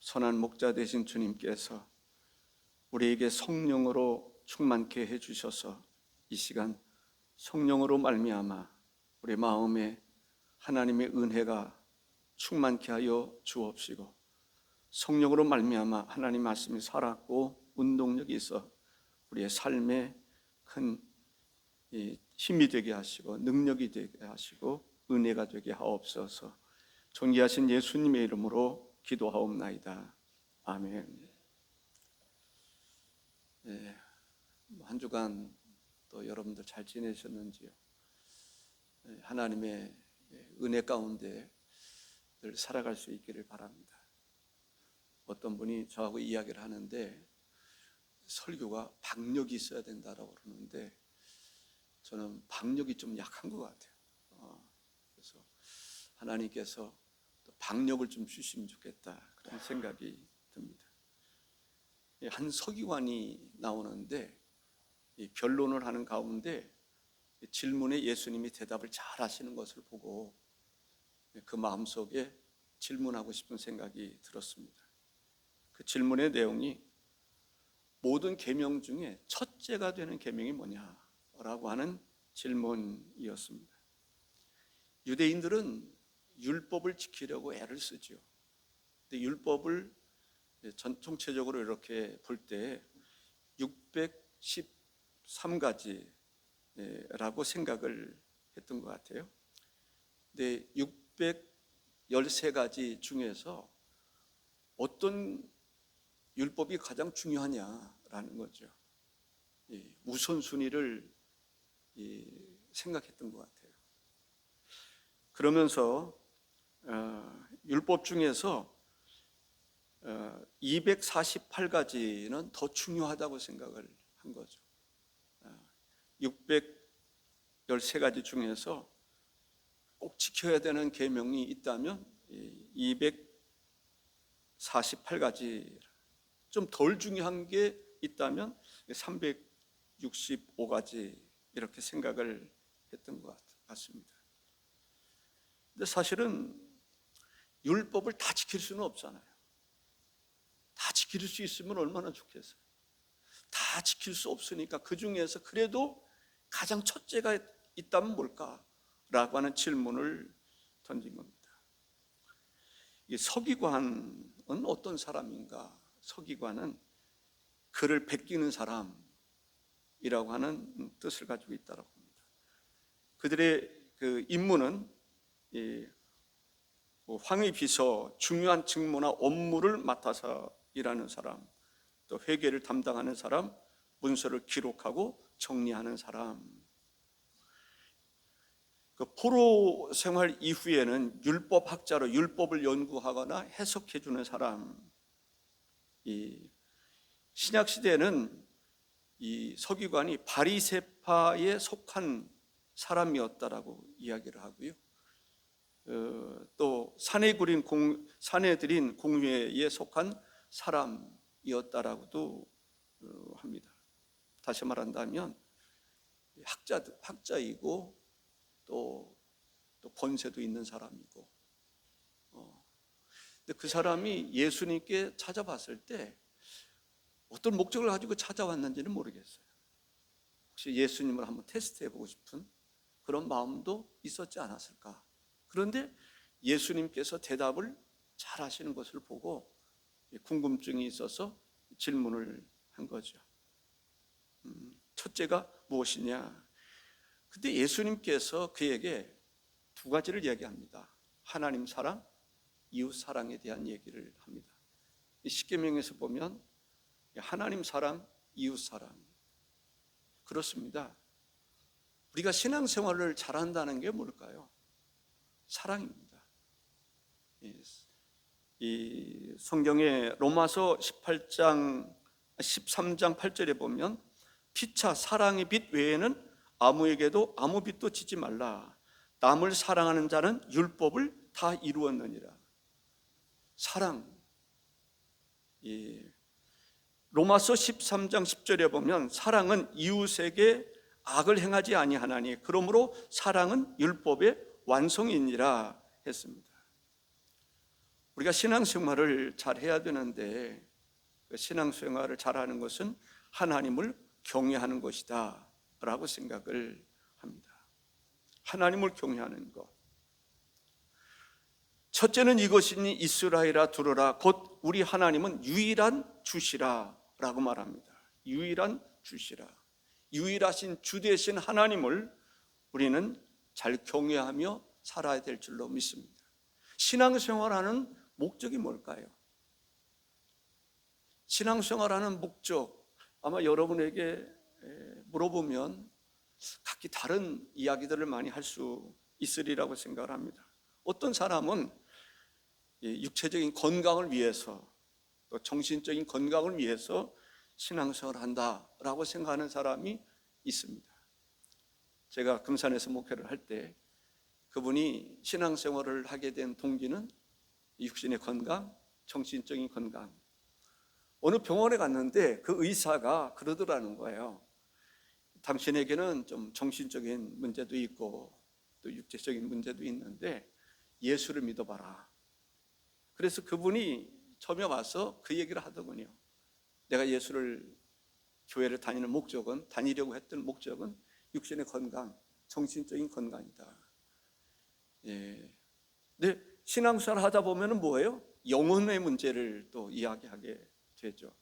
선한 목자 되신 주님께서 우리에게 성령으로 충만케 해주셔서 이 시간 성령으로 말미암아 우리 마음에 하나님의 은혜가 충만케 하여 주옵시고, 성령으로 말미암아 하나님 말씀이 살았고 운동력이 있어 우리의 삶에 큰 힘이 되게 하시고 능력이 되게 하시고 은혜가 되게 하옵소서. 존귀하신 예수님의 이름으로 기도하옵나이다. 아멘. 네, 한 주간 또 여러분들 잘 지내셨는지요? 네, 하나님의 은혜 가운데 늘 살아갈 수 있기를 바랍니다. 어떤 분이 저하고 이야기를 하는데 설교가 박력이 있어야 된다라고 그러는데 저는 박력이 좀 약한 것 같아요. 그래서 하나님께서 또 박력을 좀 주시면 좋겠다 그런 생각이 듭니다. 한 서기관이 나오는데 변론을 하는 가운데 질문에 예수님이 대답을 잘 하시는 것을 보고 그 마음속에 질문하고 싶은 생각이 들었습니다. 그 질문의 내용이 모든 계명 중에 첫째가 되는 계명이 뭐냐라고 하는 질문이었습니다. 유대인들은 율법을 지키려고 애를 쓰죠. 근데 율법을 전통체적으로 이렇게 볼 때 613가지라고 생각을 했던 것 같아요. 근데 613가지 중에서 어떤 율법이 가장 중요하냐라는 거죠. 우선순위를 생각했던 것 같아요. 그러면서 율법 중에서 248가지는 더 중요하다고 생각을 한 거죠. 613가지 중에서 꼭 지켜야 되는 계명이 있다면 248가지, 좀 덜 중요한 게 있다면 365가지 이렇게 생각을 했던 것 같습니다. 근데 사실은 율법을 다 지킬 수는 없잖아요. 다 지킬 수 있으면 얼마나 좋겠어요. 다 지킬 수 없으니까 그 중에서 그래도 가장 첫째가 있다면 뭘까라고 하는 질문을 던진 겁니다. 이 서기관은 어떤 사람인가? 서기관은 글을 베끼는 사람이라고 하는 뜻을 가지고 있다고 합니다. 그들의 그 임무는 황의 비서, 중요한 직무나 업무를 맡아서 일하는 사람, 또 회계를 담당하는 사람, 문서를 기록하고 정리하는 사람. 그 포로 생활 이후에는 율법 학자로 율법을 연구하거나 해석해 주는 사람. 이 신약 시대에는 이 서기관이 바리새파에 속한 사람이었다라고 이야기를 하고요. 또 사내들인 공회에 속한 사람이었다라고도 합니다. 다시 말한다면 학자이고 또 권세도 있는 사람이고, 근데 그 사람이 예수님께 찾아봤을 때 어떤 목적을 가지고 찾아왔는지는 모르겠어요. 혹시 예수님을 한번 테스트해보고 싶은 그런 마음도 있었지 않았을까? 그런데 예수님께서 대답을 잘 하시는 것을 보고 궁금증이 있어서 질문을 한 거죠. 첫째가 무엇이냐? 근데 예수님께서 그에게 두 가지를 이야기합니다. 하나님 사랑, 이웃 사랑에 대한 얘기를 합니다. 십계명에서 보면 하나님 사랑, 이웃 사랑. 그렇습니다. 우리가 신앙생활을 잘한다는 게 뭘까요? 사랑입니다. 이 성경의 로마서 13장 8절에 보면 피차 사랑의 빛 외에는 아무에게도 아무 빛도 지지 말라. 남을 사랑하는 자는 율법을 다 이루었느니라. 사랑. 로마서 13장 10절에 보면 사랑은 이웃에게 악을 행하지 아니하나니 그러므로 사랑은 율법의 완성이니라 했습니다. 우리가 신앙생활을 잘 해야 되는데 그 신앙생활을 잘하는 것은 하나님을 경외하는 것이다 라고 생각을 합니다. 하나님을 경외하는 것. 첫째는 이것이니 이스라엘아 들으라. 곧 우리 하나님은 유일한 주시라 라고 말합니다. 유일한 주시라. 유일하신 주 되신 하나님을 우리는 잘 경외하며 살아야 될 줄로 믿습니다. 신앙생활하는 목적이 뭘까요? 신앙생활하는 목적, 아마 여러분에게 물어보면 각기 다른 이야기들을 많이 할 수 있으리라고 생각을 합니다. 어떤 사람은 육체적인 건강을 위해서 또 정신적인 건강을 위해서 신앙생활을 한다라고 생각하는 사람이 있습니다. 제가 금산에서 목회를 할 때 그분이 신앙생활을 하게 된 동기는 육신의 건강, 정신적인 건강. 어느 병원에 갔는데 그 의사가 그러더라는 거예요. 당신에게는 좀 정신적인 문제도 있고 또 육체적인 문제도 있는데 예수를 믿어봐라. 그래서 그분이 처음에 와서 그 얘기를 하더군요. 내가 예수를 교회를 다니는 목적은, 다니려고 했던 목적은 육신의 건강, 정신적인 건강이다. 근데 신앙생활 하다 보면은 뭐예요? 영혼의 문제를 또 이야기하게 되죠.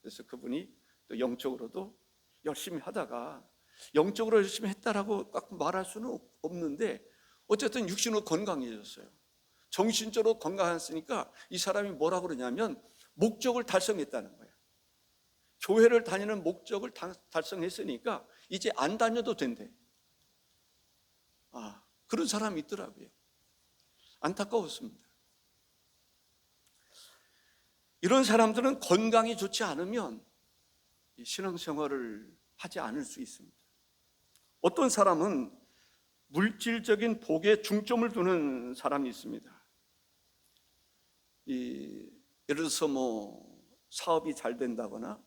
그래서 그분이 또 영적으로도 열심히 하다가, 영적으로 열심히 했다라고 딱 말할 수는 없는데 어쨌든 육신으로 건강해졌어요. 정신적으로 건강했으니까 이 사람이 뭐라 그러냐면 목적을 달성했다는 거예요. 교회를 다니는 목적을 달성했으니까 이제 안 다녀도 된대. 그런 사람이 있더라고요. 안타까웠습니다. 이런 사람들은 건강이 좋지 않으면 신앙생활을 하지 않을 수 있습니다. 어떤 사람은 물질적인 복에 중점을 두는 사람이 있습니다. 예를 들어서 사업이 잘 된다거나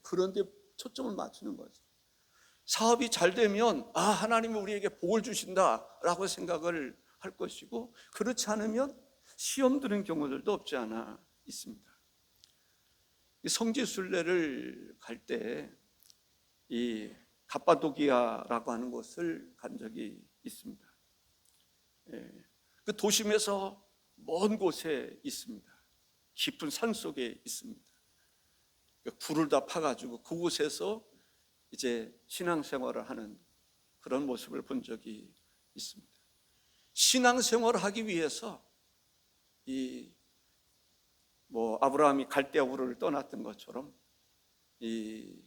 그런 데 초점을 맞추는 거죠. 사업이 잘 되면 하나님이 우리에게 복을 주신다라고 생각을 할 것이고, 그렇지 않으면 시험 드는 경우들도 없지 않아 있습니다. 성지순례를 갈 때 이 갑바도기아라고 하는 곳을 간 적이 있습니다. 그 도심에서 먼 곳에 있습니다. 깊은 산 속에 있습니다. 굴을 다 파가지고 그곳에서 이제 신앙생활을 하는 그런 모습을 본 적이 있습니다. 신앙생활을 하기 위해서 아브라함이 갈대아 우르를 떠났던 것처럼 이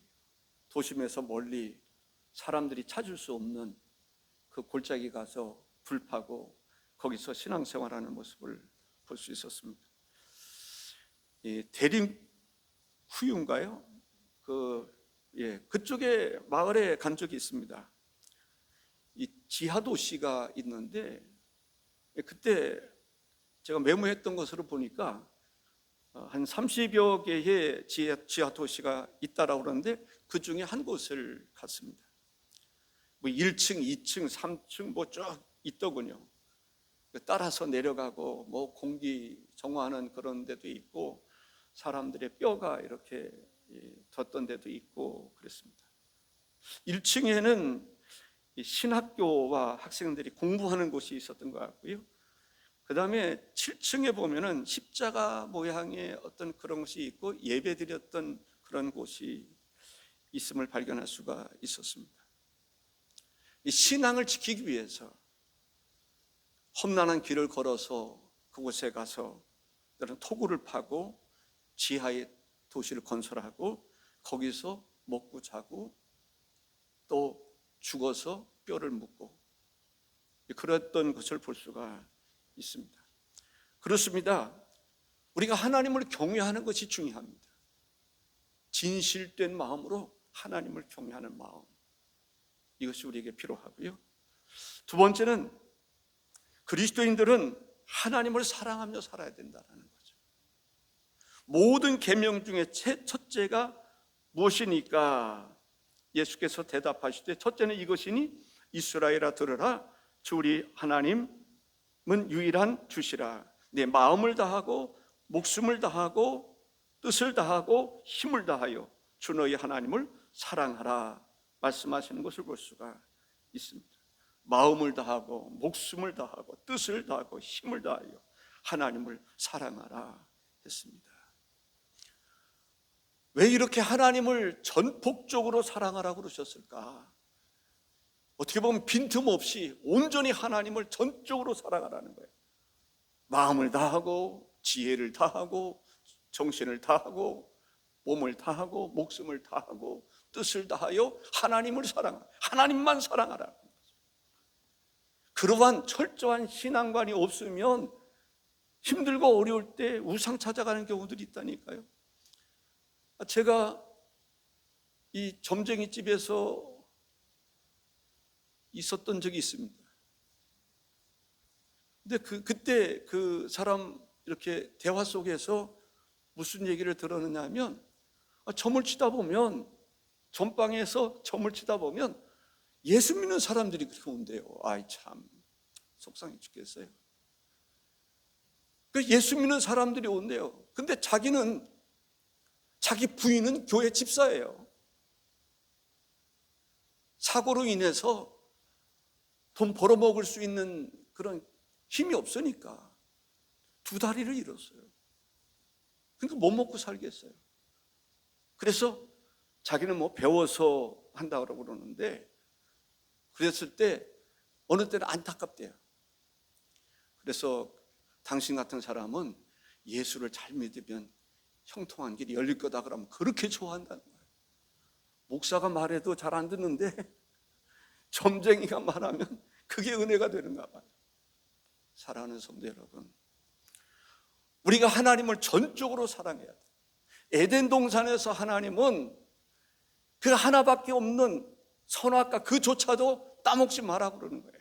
도심에서 멀리 사람들이 찾을 수 없는 그 골짜기 가서 불 파고 거기서 신앙생활하는 모습을 볼 수 있었습니다. 대림후유인가요? 그쪽에 마을에 간 적이 있습니다. 이 지하도시가 있는데 그때 제가 메모했던 것으로 보니까 한 30여 개의 지하도시가 있다라고 그러는데 그 중에 한 곳을 갔습니다. 1층, 2층, 3층 쭉 있더군요. 따라서 내려가고 공기 정화하는 그런 데도 있고 사람들의 뼈가 이렇게 뒀던 데도 있고 그랬습니다. 1층에는 신학교와 학생들이 공부하는 곳이 있었던 것 같고요. 그 다음에 7층에 보면은 십자가 모양의 어떤 그런 것이 있고 예배드렸던 그런 곳이 있음을 발견할 수가 있었습니다. 이 신앙을 지키기 위해서 험난한 길을 걸어서 그곳에 가서 토굴을 파고 지하에 도시를 건설하고 거기서 먹고 자고 또 죽어서 뼈를 묻고 그랬던 것을 볼 수가 있습니다. 그렇습니다. 우리가 하나님을 경외하는 것이 중요합니다. 진실된 마음으로 하나님을 경외하는 마음, 이것이 우리에게 필요하고요. 두 번째는 그리스도인들은 하나님을 사랑하며 살아야 된다는 거죠. 모든 계명 중에 첫째가 무엇이니까? 예수께서 대답하시되 첫째는 이것이니 이스라엘아 들으라. 주 우리 하나님은 유일한 주시라. 내 마음을 다하고 목숨을 다하고 뜻을 다하고 힘을 다하여 주 너희 하나님을 사랑하라 말씀하시는 것을 볼 수가 있습니다. 마음을 다하고 목숨을 다하고 뜻을 다하고 힘을 다하여 하나님을 사랑하라 했습니다. 왜 이렇게 하나님을 전폭적으로 사랑하라고 그러셨을까? 어떻게 보면 빈틈없이 온전히 하나님을 전적으로 사랑하라는 거예요. 마음을 다하고 지혜를 다하고 정신을 다하고 몸을 다하고 목숨을 다하고 뜻을 다하여 하나님을 사랑하라, 하나님만 사랑하라. 그러한 철저한 신앙관이 없으면 힘들고 어려울 때 우상 찾아가는 경우들이 있다니까요. 제가 이 점쟁이 집에서 있었던 적이 있습니다. 근데 그때 그 사람 이렇게 대화 속에서 무슨 얘기를 들었느냐 하면, 점을 치다 보면, 전방에서 점을 치다 보면 예수 믿는 사람들이 그렇게 온대요. 아이 참 속상해 죽겠어요. 예수 믿는 사람들이 온대요. 근데 자기 부인은 교회 집사예요. 사고로 인해서 돈 벌어먹을 수 있는 그런 힘이 없으니까 두 다리를 잃었어요. 그러니까 못 먹고 살겠어요. 그래서 자기는 뭐 배워서 한다고 그러는데, 그랬을 때 어느 때는 안타깝대요. 그래서 당신 같은 사람은 예수를 잘 믿으면 형통한 길이 열릴 거다 그러면 그렇게 좋아한다는 거예요. 목사가 말해도 잘 안 듣는데 점쟁이가 말하면 그게 은혜가 되는가 봐요. 사랑하는 성도 여러분, 우리가 하나님을 전적으로 사랑해야 돼요. 에덴 동산에서 하나님은 그 하나밖에 없는 선악과 그조차도 따먹지 마라 그러는 거예요.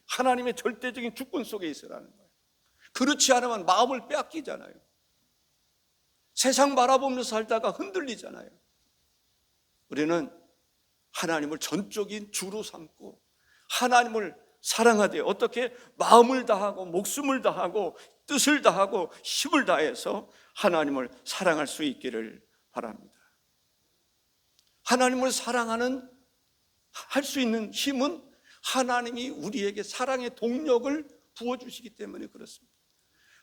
하나님의 절대적인 주권 속에 있으라는 거예요. 그렇지 않으면 마음을 빼앗기잖아요. 세상 바라보면서 살다가 흔들리잖아요. 우리는 하나님을 전적인 주로 삼고 하나님을 사랑하되, 어떻게? 마음을 다하고 목숨을 다하고 뜻을 다하고 힘을 다해서 하나님을 사랑할 수 있기를 바랍니다. 하나님을 사랑하는 할 수 있는 힘은 하나님이 우리에게 사랑의 동력을 부어주시기 때문에 그렇습니다.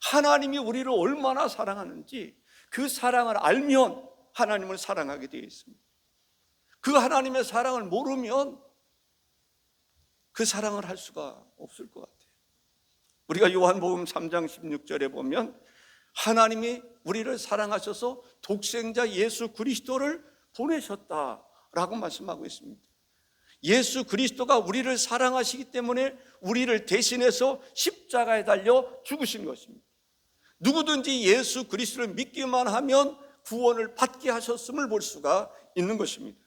하나님이 우리를 얼마나 사랑하는지 그 사랑을 알면 하나님을 사랑하게 되어 있습니다. 그 하나님의 사랑을 모르면 그 사랑을 할 수가 없을 것 같아요. 우리가 요한복음 3장 16절에 보면 하나님이 우리를 사랑하셔서 독생자 예수 그리스도를 보내셨다라고 말씀하고 있습니다. 예수 그리스도가 우리를 사랑하시기 때문에 우리를 대신해서 십자가에 달려 죽으신 것입니다. 누구든지 예수 그리스도를 믿기만 하면 구원을 받게 하셨음을 볼 수가 있는 것입니다.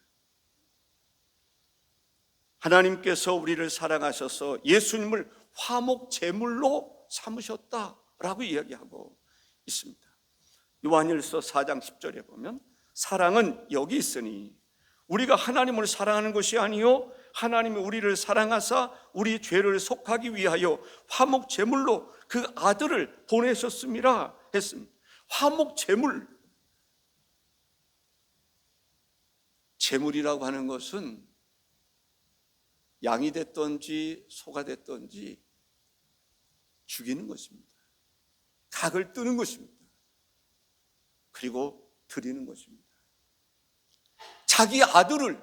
하나님께서 우리를 사랑하셔서 예수님을 화목 제물로 삼으셨다라고 이야기하고 있습니다. 요한일서 4장 10절에 보면 사랑은 여기 있으니 우리가 하나님을 사랑하는 것이 아니요 하나님이 우리를 사랑하사 우리 죄를 속하기 위하여 화목 제물로 그 아들을 보내셨음이라 했습니다. 화목 제물, 제물이라고 하는 것은 양이 됐든지 소가 됐든지 죽이는 것입니다. 각을 뜨는 것입니다. 그리고 드리는 것입니다. 자기 아들을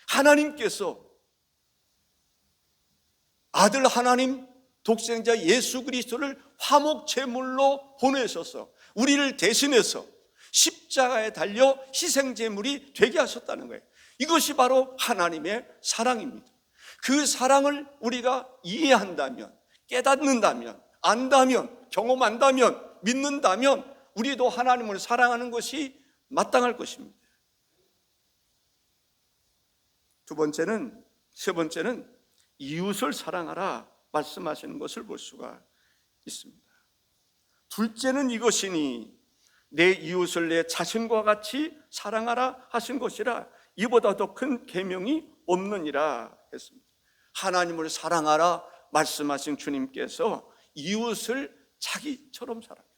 하나님께서 아들 하나님 독생자 예수 그리스도를 화목 제물로 보내셔서 우리를 대신해서 십자가에 달려 희생 제물이 되게 하셨다는 거예요. 이것이 바로 하나님의 사랑입니다. 그 사랑을 우리가 이해한다면, 깨닫는다면, 안다면, 경험한다면, 믿는다면 우리도 하나님을 사랑하는 것이 마땅할 것입니다. 세 번째는 이웃을 사랑하라 말씀하시는 것을 볼 수가 있습니다. 둘째는 이것이니 내 이웃을 내 자신과 같이 사랑하라 하신 것이라 이보다 더 큰 계명이 없느니라 했습니다. 하나님을 사랑하라 말씀하신 주님께서 이웃을 자기처럼 사랑해라.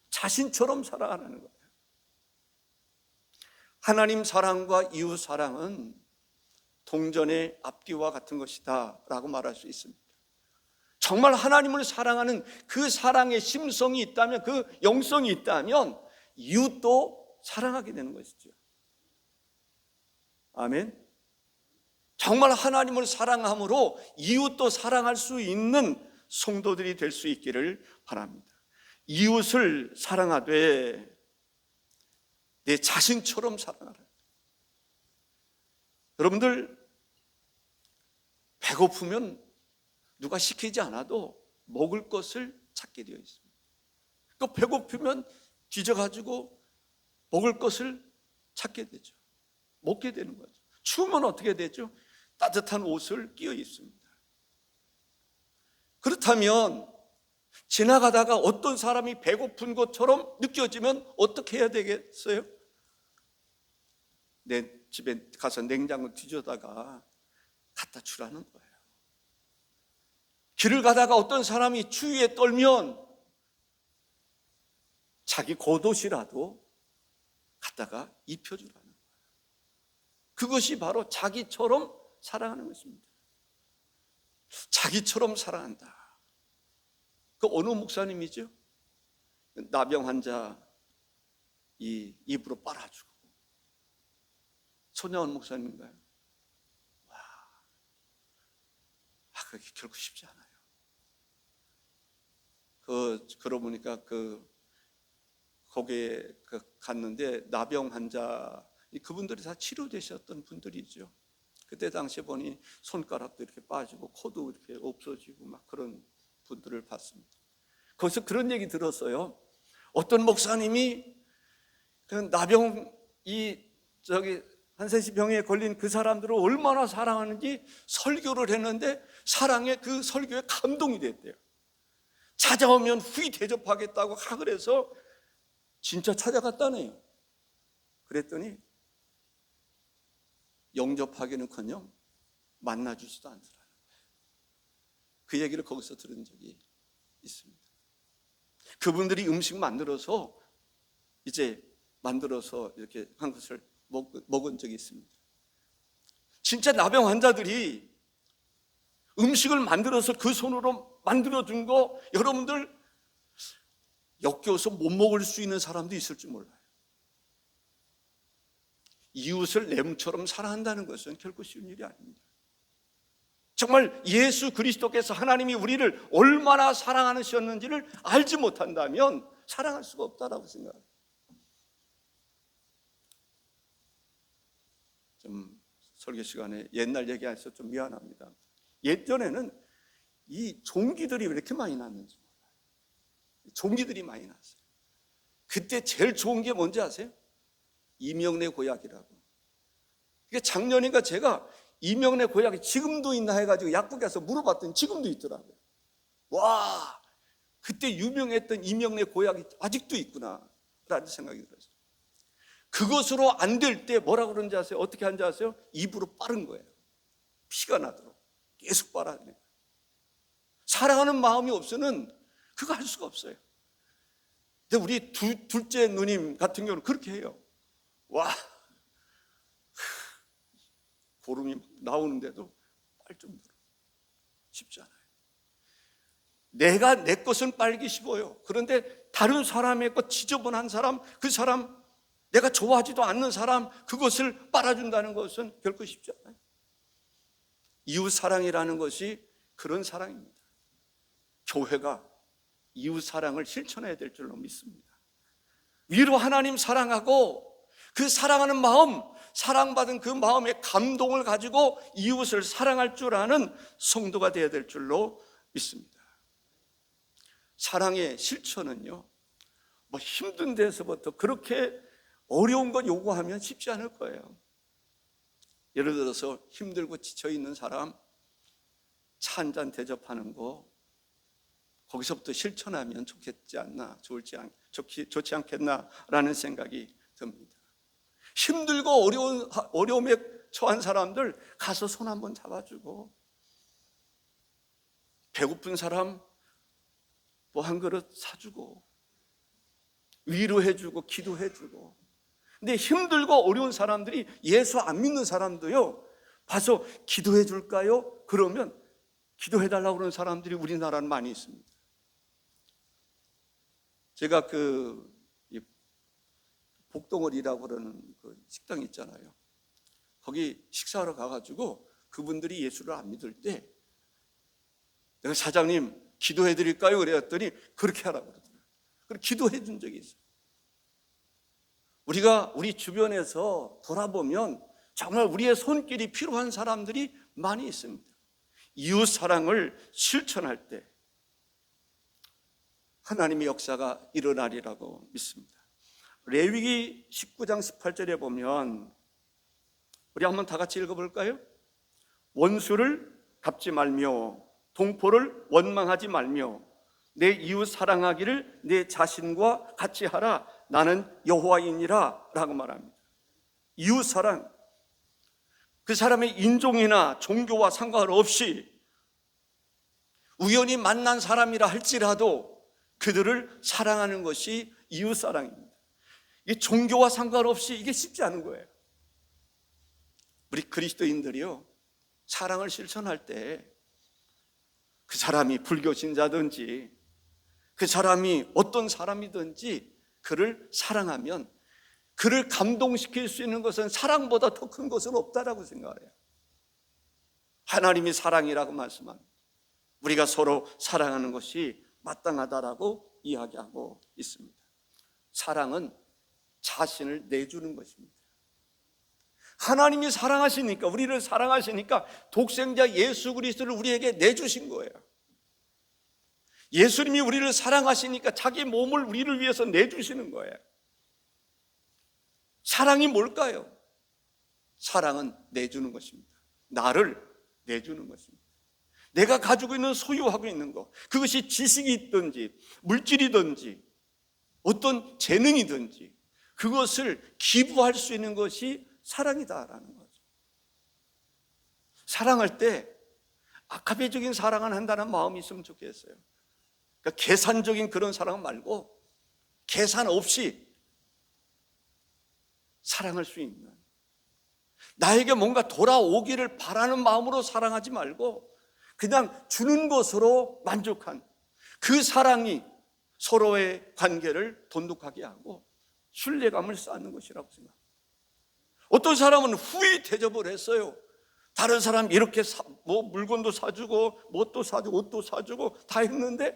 자신처럼 사랑하라는 거예요. 하나님 사랑과 이웃 사랑은 동전의 앞뒤와 같은 것이다 라고 말할 수 있습니다. 정말 하나님을 사랑하는 그 사랑의 심성이 있다면, 그 영성이 있다면 이웃도 사랑하게 되는 것이죠. 아멘. 정말 하나님을 사랑함으로 이웃도 사랑할 수 있는 성도들이 될 수 있기를 바랍니다. 이웃을 사랑하되 내 자신처럼 사랑하라. 여러분들, 배고프면 누가 시키지 않아도 먹을 것을 찾게 되어 있습니다. 그 배고프면 뒤져가지고 먹을 것을 찾게 되죠. 먹게 되는 거죠. 추우면 어떻게 되죠? 따뜻한 옷을 끼워 입습니다. 그렇다면 지나가다가 어떤 사람이 배고픈 것처럼 느껴지면 어떻게 해야 되겠어요? 내 집에 가서 냉장고 뒤져다가 갖다 주라는 거예요. 길을 가다가 어떤 사람이 추위에 떨면 자기 겉옷이라도 갖다가 입혀주라는 거예요. 그것이 바로 자기처럼 사랑하는 것입니다. 자기처럼 사랑한다. 그 어느 목사님이죠? 나병 환자 이 입으로 빨아주고. 손양원 목사님인가요? 와, 그게 결코 쉽지 않아요. 그러고 보니까 거기에 갔는데 나병 환자, 그분들이 다 치료되셨던 분들이죠. 그때 당시에 보니 손가락도 이렇게 빠지고 코도 이렇게 없어지고 막 그런 분들을 봤습니다. 거기서 그런 얘기 들었어요. 어떤 목사님이 그 나병 한센시 병에 걸린 그 사람들을 얼마나 사랑하는지 설교를 했는데 사랑에 그 설교에 감동이 됐대요. 찾아오면 후히 대접하겠다고 그래서 진짜 찾아갔다네요. 그랬더니 영접하기는커녕 만나주지도 않더라는 거예요. 그 얘기를 거기서 들은 적이 있습니다. 그분들이 음식 만들어서 이렇게 한 것을 먹은 적이 있습니다. 진짜 나병 환자들이 음식을 만들어서 그 손으로 만들어준 거 여러분들 역겨워서 못 먹을 수 있는 사람도 있을지 몰라요. 이웃을 내 몸처럼 사랑한다는 것은 결코 쉬운 일이 아닙니다. 정말 예수 그리스도께서 하나님이 우리를 얼마나 사랑하셨는지를 알지 못한다면 사랑할 수가 없다라고 생각합니다. 좀 설교 시간에 옛날 얘기해서 좀 미안합니다. 예전에는 이 종기들이 왜 이렇게 많이 났는지 몰라요. 종기들이 많이 났어요. 그때 제일 좋은 게 뭔지 아세요? 이명래 고약이라고. 그게 작년인가 제가 이명래 고약이 지금도 있나 해가지고 약국에서 물어봤더니 지금도 있더라고요. 와, 그때 유명했던 이명래 고약이 아직도 있구나 라는 생각이 들었어요. 그것으로 안 될 때 뭐라고 그러는지 아세요? 어떻게 하는지 아세요? 입으로 빠른 거예요. 피가 나도록 계속 빨아야 돼요. 사랑하는 마음이 없으면 그거 할 수가 없어요. 근데 우리 둘째 누님 같은 경우는 그렇게 해요. 와, 고름이 나오는데도 빨 정도로 쉽지 않아요. 내 것은 빨기 쉽어요. 그런데 다른 사람의 것, 지저분한 사람, 그 사람, 내가 좋아하지도 않는 사람, 그것을 빨아준다는 것은 결코 쉽지 않아요. 이웃 사랑이라는 것이 그런 사랑입니다. 교회가 이웃 사랑을 실천해야 될 줄로 믿습니다. 위로 하나님 사랑하고 그 사랑하는 마음, 사랑받은 그 마음의 감동을 가지고 이웃을 사랑할 줄 아는 성도가 되어야 될 줄로 믿습니다. 사랑의 실천은요, 뭐 힘든 데서부터 그렇게 어려운 것 요구하면 쉽지 않을 거예요. 예를 들어서 힘들고 지쳐있는 사람 차 한잔 대접하는 거, 거기서부터 실천하면 좋지 좋지 않겠나라는 생각이 듭니다. 힘들고 어려움에 처한 사람들 가서 손 한번 잡아주고, 배고픈 사람 뭐 한 그릇 사주고 위로해주고 기도해주고. 근데 힘들고 어려운 사람들이 예수 안 믿는 사람도요 봐서 기도해 줄까요? 그러면 기도해달라고 그러는 사람들이 우리나라는 많이 있습니다. 제가 복덩어리라고 그러는 그 식당 있잖아요. 거기 식사하러 가가지고 그분들이 예수를 안 믿을 때 내가 사장님 기도해 드릴까요? 그랬더니 그렇게 하라고 그러더라고요. 그리고 기도해 준 적이 있어요. 우리가 우리 주변에서 돌아보면 정말 우리의 손길이 필요한 사람들이 많이 있습니다. 이웃 사랑을 실천할 때 하나님의 역사가 일어나리라고 믿습니다. 레위기 19장 18절에 보면 우리 한번 다 같이 읽어볼까요? 원수를 갚지 말며 동포를 원망하지 말며 내 이웃 사랑하기를 내 자신과 같이 하라. 나는 여호와이니라 라고 말합니다. 이웃 사랑, 그 사람의 인종이나 종교와 상관없이 우연히 만난 사람이라 할지라도 그들을 사랑하는 것이 이웃 사랑입니다. 이 종교와 상관없이 이게 쉽지 않은 거예요. 우리 그리스도인들이요 사랑을 실천할 때 그 사람이 불교 신자든지 그 사람이 어떤 사람이든지 그를 사랑하면 그를 감동시킬 수 있는 것은 사랑보다 더 큰 것은 없다라고 생각해요. 하나님이 사랑이라고 말씀합니다. 우리가 서로 사랑하는 것이 마땅하다라고 이야기하고 있습니다. 사랑은 자신을 내주는 것입니다. 하나님이 사랑하시니까, 우리를 사랑하시니까 독생자 예수 그리스도를 우리에게 내주신 거예요. 예수님이 우리를 사랑하시니까 자기 몸을 우리를 위해서 내주시는 거예요. 사랑이 뭘까요? 사랑은 내주는 것입니다. 나를 내주는 것입니다. 내가 가지고 있는 소유하고 있는 것, 그것이 지식이 있든지 물질이든지 어떤 재능이든지 그것을 기부할 수 있는 것이 사랑이다라는 거죠. 사랑할 때 아카페적인 사랑을 한다는 마음이 있으면 좋겠어요. 그러니까 계산적인 그런 사랑 말고 계산 없이 사랑할 수 있는, 나에게 뭔가 돌아오기를 바라는 마음으로 사랑하지 말고 그냥 주는 것으로 만족한 그 사랑이 서로의 관계를 돈독하게 하고 신뢰감을 쌓는 것이라고 생각합니다. 어떤 사람은 후히 대접을 했어요. 다른 사람 이렇게 물건도 사주고 뭣도 사주고 옷도 사주고 다 했는데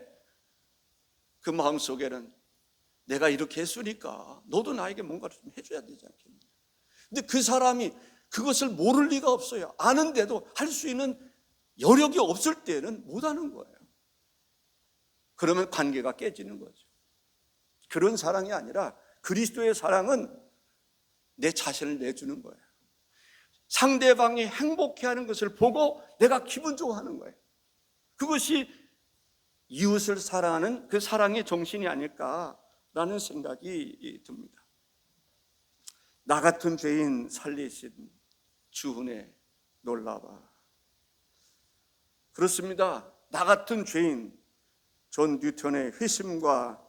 그 마음속에는 내가 이렇게 했으니까 너도 나에게 뭔가를 좀 해줘야 되지 않겠냐. 근데 그 사람이 그것을 모를 리가 없어요. 아는데도 할 수 있는 여력이 없을 때는 못하는 거예요. 그러면 관계가 깨지는 거죠. 그런 사랑이 아니라 그리스도의 사랑은 내 자신을 내주는 거예요. 상대방이 행복해하는 것을 보고 내가 기분 좋아하는 거예요. 그것이 이웃을 사랑하는 그 사랑의 정신이 아닐까라는 생각이 듭니다. 나 같은 죄인 살리신 주 은혜 놀라워. 그렇습니다. 나 같은 죄인, 존 뉴턴의 회심과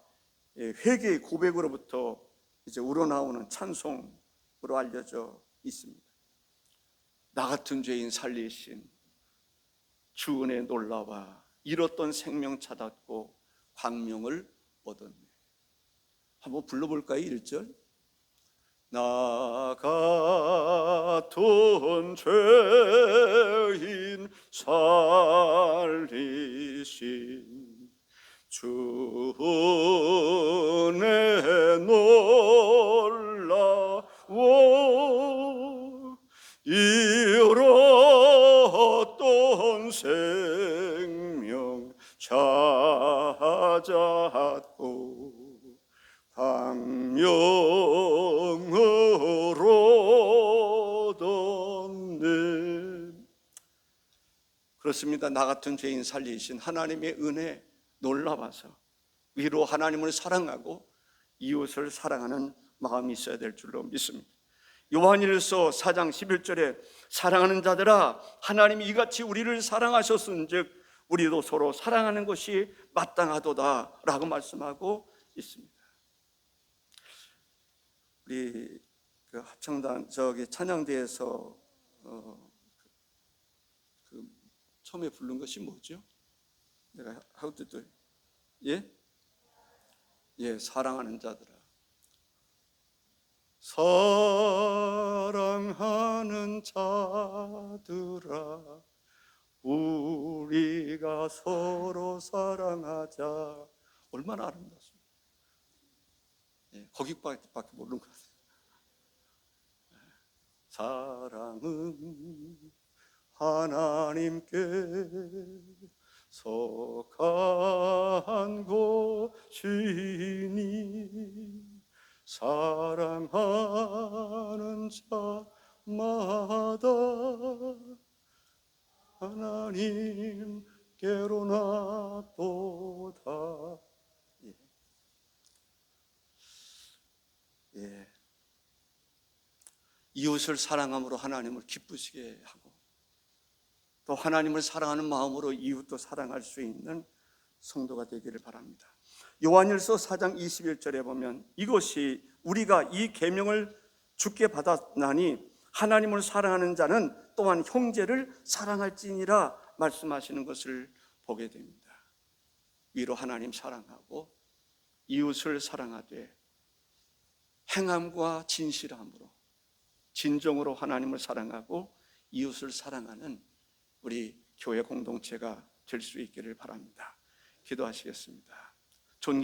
회개의 고백으로부터 이제 우러나오는 찬송으로 알려져 있습니다. 나 같은 죄인 살리신 주 은혜 놀라와 잃었던 생명 찾았고 광명을 얻었네. 한번 불러볼까요? 1절. 나 같은 죄인 살리신 주 은혜 놀라워 잃었던 생명 찾았고 광명을 얻었네. 그렇습니다. 나 같은 죄인 살리신 하나님의 은혜 놀라워서 위로 하나님을 사랑하고 이웃을 사랑하는 마음이 있어야 될 줄로 믿습니다. 요한일서 4장 11절에 사랑하는 자들아 하나님이 이같이 우리를 사랑하셨은즉 우리도 서로 사랑하는 것이 마땅하도다라고 말씀하고 있습니다. 우리 그 합창단 찬양대에서 그 처음에 부른 것이 뭐죠? 내가 하우드도 예, 사랑하는 자들아. 사랑하는 자들아, 우리가 서로 사랑하자. 얼마나 아름답습니까? 예, 거기밖에 모르는 것 같아요. 사랑은 하나님께 속한 것이니 사랑하는 자마다 하나님께로 나도다. 예. 이웃을 사랑함으로 하나님을 기쁘시게 하고 또 하나님을 사랑하는 마음으로 이웃도 사랑할 수 있는 성도가 되기를 바랍니다. 요한일서 4장 21절에 보면 이것이 우리가 이 계명을 주께 받았나니 하나님을 사랑하는 자는 또한 형제를 사랑할지니라 말씀하시는 것을 보게 됩니다. 위로 하나님 사랑하고 이웃을 사랑하되 행함과 진실함으로 진정으로 하나님을 사랑하고 이웃을 사랑하는 우리 교회 공동체가 될 수 있기를 바랍니다. 기도하시겠습니다.